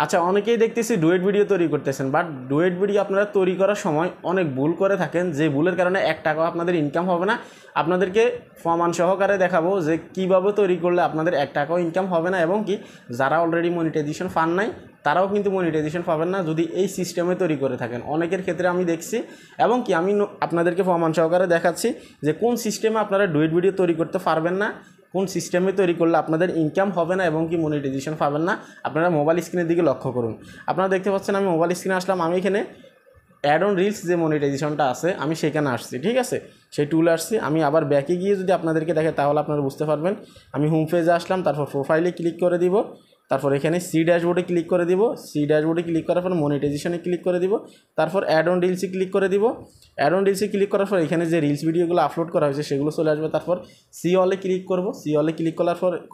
আচ্ছা, অনেকেই দেখতেছি ডুয়েট ভিডিও তৈরি করতেছেন, বাট ডুয়েট ভিডিও আপনারা তৈরি করার সময় অনেক ভুল করে থাকেন, যে ভুলের কারণে 1 টাকাও আপনাদের ইনকাম হবে না। আপনাদেরকে প্রমাণ সহকারে দেখাবো যে কীভাবে তৈরি করলে আপনাদের 1 টাকাও ইনকাম হবে না, এবং কি যারা অলরেডি মনিটাইজেশন পান নাই তারাও কিন্তু মনিটাইজেশন পাবেন না যদি এই সিস্টেমে তৈরি করে থাকেন। অনেকের ক্ষেত্রে আমি দেখছি, এবং কি আমি আপনাদেরকে প্রমাণ সহকারে দেখাচ্ছি যে কোন সিস্টেমে আপনারা ডুয়েট ভিডিও তৈরি করতে পারবেন না, কোন সিস্টেমে তৈরি করলে আপনাদের ইনকাম হবে না এবং কি মনিটাইজেশন পাবেন না। আপনারা মোবাইল স্ক্রিনের দিকে লক্ষ্য করুন। আপনারা দেখতে পাচ্ছেন আমি মোবাইল স্ক্রিনে আসলাম, আমি এখানে অ্যাড অন রিলস যে মনিটাইজেশনটা আছে আমি সেখানে আসছি, ঠিক আছে, সেই টুলে আসছি। আমি আবার ব্যাকে গিয়ে যদি আপনাদেরকে দেখে তাহলে আপনারা বুঝতে পারবেন। আমি হোম পেজে আসলাম, তারপর প্রোফাইলে ক্লিক করে দিব, তারপর এখানে সি ড্যাশবোর্ডে ক্লিক করে দিব, সি ড্যাশবোর্ডে ক্লিক করার পর মনিটাইজেশনে ক্লিক করে দিব, তারপর অ্যাড অন রিলসে ক্লিক করে দিব। অ্যাড অন রিলসে ক্লিক করার পর এখানে যে রিলস ভিডিওগুলো আপলোড করা হয়েছে সেগুলো চলে আসবে। তারপর সি অলে ক্লিক করব, সি অলে ক্লিক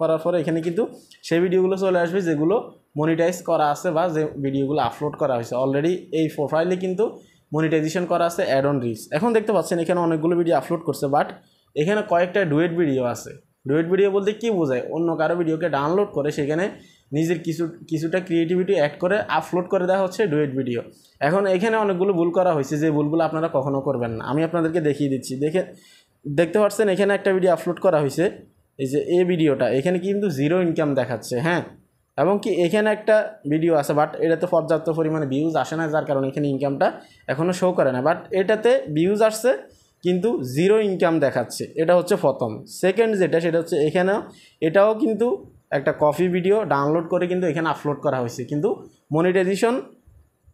করার পর এখানে কিন্তু সেই ভিডিওগুলো চলে আসবে যেগুলো মনিটাইজ করা আছে বা যে ভিডিওগুলো আপলোড করা হয়েছে অলরেডি। এই প্রোফাইলে কিন্তু মনিটাইজেশন করা আছে অ্যাড অন রিলস। এখন দেখতে পাচ্ছেন এখানে অনেকগুলো ভিডিও আপলোড করছে, বাট এখানে কয়েকটা ডুয়েট ভিডিও আছে। ডুয়েট ভিডিও বলতে কী বোঝায়? অন্য কারো ভিডিওকে ডাউনলোড করে সেখানে নিজের কিছুটা ক্রিয়েটিভিটি অ্যাড করে আপলোড করে দেওয়া হচ্ছে ডুয়েট ভিডিও। এখন এখানে অনেকগুলো ভুল করা হয়েছে, যে ভুলগুলো আপনারা কখনো করবেন না। আমি আপনাদেরকে দেখিয়ে দিচ্ছি। দেখতে পাচ্ছেন এখানে একটা ভিডিও আপলোড করা হয়েছে, এই যে এই ভিডিওটা, এখানে কিন্তু জিরো ইনকাম দেখাচ্ছে, হ্যাঁ, এবং কি এখানে একটা ভিডিও আছে, বাট এটাতে পর্যাপ্ত পরিমাণে ভিউজ আসে না, যার কারণে এখানে ইনকামটা এখনও শো করে না। বাট এটাতে ভিউজ আসছে কিন্তু জিরো ইনকাম দেখাচ্ছে। এটা হচ্ছে প্রথম। সেকেন্ড যেটা, সেটা হচ্ছে এখানেও এটাও কিন্তু একটা কপি ভিডিও ডাউনলোড করে কিন্তু এখানে আপলোড করা হয়েছে, কিন্তু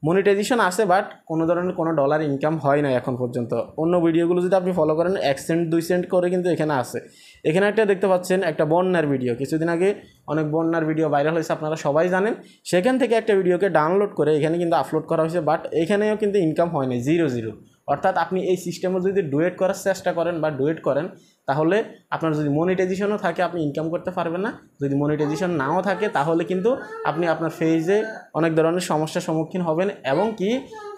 মনিটাইজেশন আছে, বাট কোনো ধরনের কোনো ডলার ইনকাম হয় না এখন পর্যন্ত। অন্য ভিডিওগুলো যদি আপনি ফলো করেন 1 সেন্ট 2 সেন্ট করে কিন্তু এখানে আছে। এখানে একটা দেখতে পাচ্ছেন একটা বন্যার ভিডিও, কিছুদিন আগে অনেক বন্যার ভিডিও ভাইরাল হয়েছে, আপনারা সবাই জানেন। সেখান থেকে একটা ভিডিওকে ডাউনলোড করে এখানে কিন্তু আপলোড করা হয়েছে, বাট এখানেও কিন্তু ইনকাম হয় না, 0 অর্থাৎ আপনি এই সিস্টেমে যদি ডুয়েট করার চেষ্টা করেন বা ডুয়েট করেন, তাহলে আপনার যদি মনিটাইজেশনও থাকে আপনি ইনকাম করতে পারবেন না। যদি মনিটাইজেশন নাও থাকে তাহলে কিন্তু আপনি আপনার ফেজে অনেক ধরনের সমস্যার সম্মুখীন হবেন, এবং কি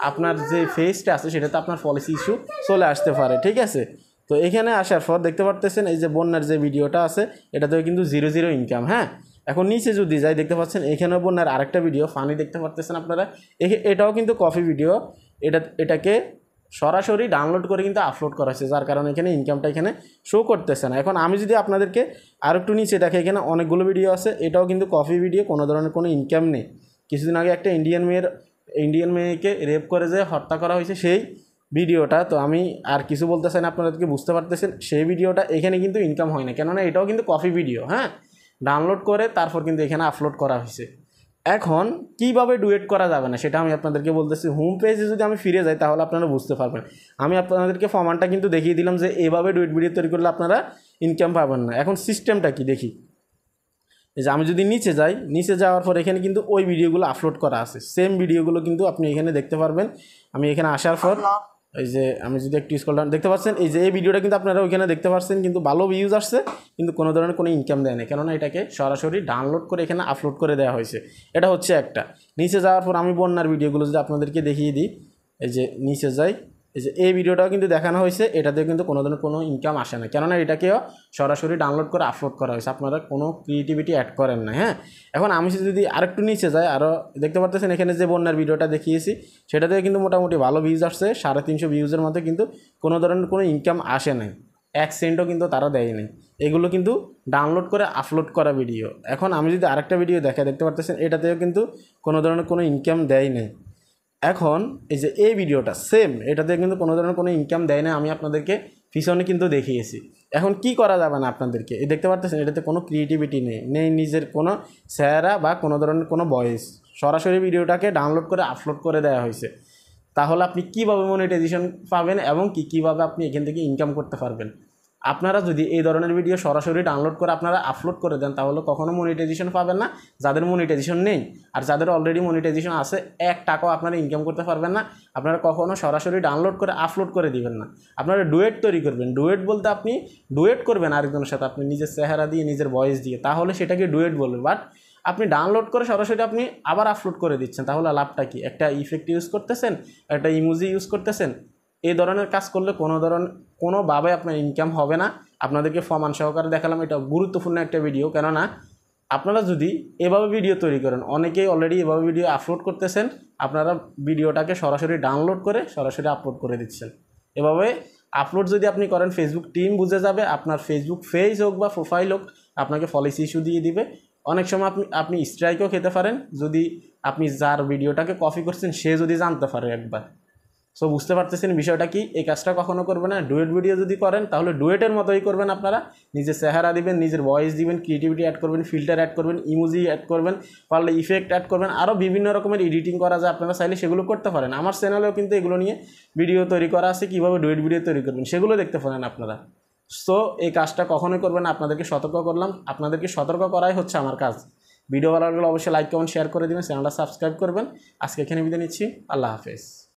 আপনার যে ফেজটা আছে সেটাতে আপনার পলিসি ইস্যু চলে আসতে পারে, ঠিক আছে। তো এখানে আসার পর দেখতে পারতেছেন এই যে বন্যার যে ভিডিওটা আছে এটাতেও কিন্তু 0 ইনকাম, হ্যাঁ। এখন নিচে যদি যাই দেখতে পাচ্ছেন এখানেও বন্যার আরেকটা ভিডিও ফানি দেখতে পারতেছেন আপনারা। এটাও কিন্তু কপি ভিডিও, এটাকে সরাসরি ডাউনলোড করে কিন্তু আপলোড করা হয়েছে, যার কারণে এখানে ইনকামটা এখানে শো করতেছে না। এখন আমি যদি আপনাদেরকে আর একটু নিচে দেখে, এখানে অনেকগুলো ভিডিও আছে, এটাও কিন্তু কপি ভিডিও, কোনো ধরনের কোনো ইনকাম নেই। কিছুদিন আগে একটা ইন্ডিয়ান মেয়েকে রেপ করে যে হত্যা করা হয়েছে সেই ভিডিওটা, তো আমি আর কিছু বলতে চাই না, আপনাদেরকে বুঝতে পারতেছেন সেই ভিডিওটা এখানে কিন্তু ইনকাম হয় না, কেননা এটাও কিন্তু কপি ভিডিও, হ্যাঁ, ডাউনলোড করে তারপর কিন্তু এখানে আপলোড করা হয়েছে। এখন কিভাবে ডুয়েট করা যাবে না সেটা আমি আপনাদেরকে বলতেছি। হোম পেজে যদি আমি ফিরে যাই তাহলে আপনারা বুঝতে পারবেন। আমি আপনাদেরকে ফরম্যাটটা কিন্তু দেখিয়ে দিলাম যে এভাবে ডুয়েট ভিডিও তৈরি করলে আপনারা ইনকাম পাবেন না। এখন সিস্টেমটা কি দেখি। এই যে আমি যদি নিচে যাই, নিচে যাওয়ার পর এখানে কিন্তু ওই ভিডিওগুলো আপলোড করা আছে, সেম ভিডিওগুলো কিন্তু আপনি এখানে দেখতে পারবেন। আমি এখানে আসার পর এই যে আমি যদি একটু স্ক্রল ডাউন দেখতে পাচ্ছেন, এই যে এই ভিডিওটা কিন্তু আপনারা ওইখানে দেখতে পাচ্ছেন, কিন্তু ভালো ভিউজ আসছে, কিন্তু কোনো ধরনের কোনো ইনকাম দেয় না, কেননা এটাকে সরাসরি ডাউনলোড করে এখানে আপলোড করে দেওয়া হয়েছে। এটা হচ্ছে একটা। নিচে যাওয়ার পর আমি বন্যার ভিডিওগুলো যদি আপনাদেরকে দেখিয়ে দিই, এই যে নিচে যাই, এই যে এই ভিডিওটাও কিন্তু দেখানো হয়েছে, এটাতেও কিন্তু কোনো ধরনের কোনো ইনকাম আসে না, কেননা এটাকেও সরাসরি ডাউনলোড করে আপলোড করা হয়েছে, আপনারা কোনো ক্রিয়েটিভিটি অ্যাড করেন না, হ্যাঁ। এখন আমি যদি আরেকটু নিচে যাই, আরও দেখতে পারতেছেন এখানে যে বন্যার ভিডিওটা দেখিয়েছি সেটাতেও কিন্তু মোটামুটি ভালো ভিউজ আসছে, 350 ভিউজের মধ্যে, কিন্তু কোনো ধরনের কোনো ইনকাম আসে নাই, 1 সেন্টও কিন্তু তারা দেয় নাই। এগুলো কিন্তু ডাউনলোড করে আপলোড করা ভিডিও। এখন আমি যদি আরেকটা ভিডিও দেখতে পারতেছেন এটাতেও কিন্তু কোনো ধরনের কোনো ইনকাম দেয় নাই। এখন এই যে এই ভিডিওটা সেম, এটাতে কিন্তু কোনো ধরনের কোনো ইনকাম দেয় না, আমি আপনাদেরকে পিছনে কিন্তু দেখিয়েছি। এখন কি করা যাবে না আপনাদেরকে, এই দেখতে পারতেছেন এটাতে কোনো ক্রিয়েটিভিটি নেই নিজের কোনো চেহারা বা কোনো ধরনের কোনো ভয়েস, সরাসরি ভিডিওটাকে ডাউনলোড করে আপলোড করে দেওয়া হয়েছে। তাহলে আপনি কীভাবে মনিটাইজেশন পাবেন এবং কীভাবে আপনি এখান থেকে ইনকাম করতে পারবেন? আপনারা যদি এই ধরনের ভিডিও সরাসরি ডাউনলোড করে আপনারা আপলোড করে দেন তাহলে কখনো মনিটাইজেশন পাবেন না, যাদের মনিটাইজেশন নেই। আর যাদের অলরেডি মনিটাইজেশন আছে 1 টাকাও আপনারা ইনকাম করতে পারবেন না। আপনারা কখনো সরাসরি ডাউনলোড করে আপলোড করে দিবেন না, আপনারা ডুয়েট তৈরি করবেন। ডুয়েট বলতে আপনি ডুয়েট করবেন আরেকজনের সাথে, আপনি নিজের চেহারা দিয়ে নিজের ভয়েস দিয়ে, তাহলে সেটাকে ডুয়েট বলবে। বাট আপনি ডাউনলোড করে সরাসরি আপনি আবার আপলোড করে দিচ্ছেন, তাহলে লাভটা কি? একটা ইফেক্ট ইউজ করতেছেন, একটা ইমোজি ইউজ করতেছেন, এই ধরনের কাজ করলে কোনোভাবে আপনার ইনকাম হবে না। আপনাদেরকে প্রমাণ সহকারে দেখালাম, এটা গুরুত্বপূর্ণ একটা ভিডিও, কেননা আপনারা যদি এভাবে ভিডিও তৈরি করেন, অনেকেই অলরেডি এভাবে ভিডিও আপলোড করতেছেন, আপনারা ভিডিওটাকে সরাসরি ডাউনলোড করে সরাসরি আপলোড করে দিচ্ছেন। এভাবে আপলোড যদি আপনি করেন, ফেসবুক টিম বুঝে যাবে, আপনার ফেসবুক পেজ হোক বা প্রোফাইল হোক আপনাকে পলিসি ইস্যু দিয়ে দিবে। অনেক সময় আপনি স্ট্রাইকও খেতে পারেন যদি আপনি যার ভিডিওটাকে কপি করছেন সে যদি জানতে পারে একবার। সো বুঝতে পারতেছেন বিষয়টা কি। এই কাজটা কখনো করবে না। ডুয়েট ভিডিও যদি করেন তাহলে ডুয়েটের মতোই করবেন। আপনারা নিজের চেহারা দিবেন, নিজের ভয়েস দিবেন, ক্রিয়েটিভিটি অ্যাড করবেন, ফিল্টার অ্যাড করবেন, ইমোজি অ্যাড করবেন, পারলে ইফেক্ট অ্যাড করবেন, আরও বিভিন্ন রকমের এডিটিং করা যায়। আপনারা চাইলে সেগুলো করতে পারেন। আমার চ্যানেলেও কিন্তু এগুলো নিয়ে ভিডিও তৈরি করা আছে, কীভাবে ডুয়েট ভিডিও তৈরি করবেন সেগুলো দেখতে পারেন আপনারা। সো এই কাজটা কখনোই করবেন না, আপনাদেরকে সতর্ক করলাম। আপনাদেরকে সতর্ক করাই হচ্ছে আমার কাজ। ভিডিও ভালো লাগলে অবশ্যই লাইক কমেন্ট শেয়ার করে দেবেন, চ্যানেলটা সাবস্ক্রাইব করবেন। আজকে এখানে বিদায় নিচ্ছি। আল্লাহ হাফেজ।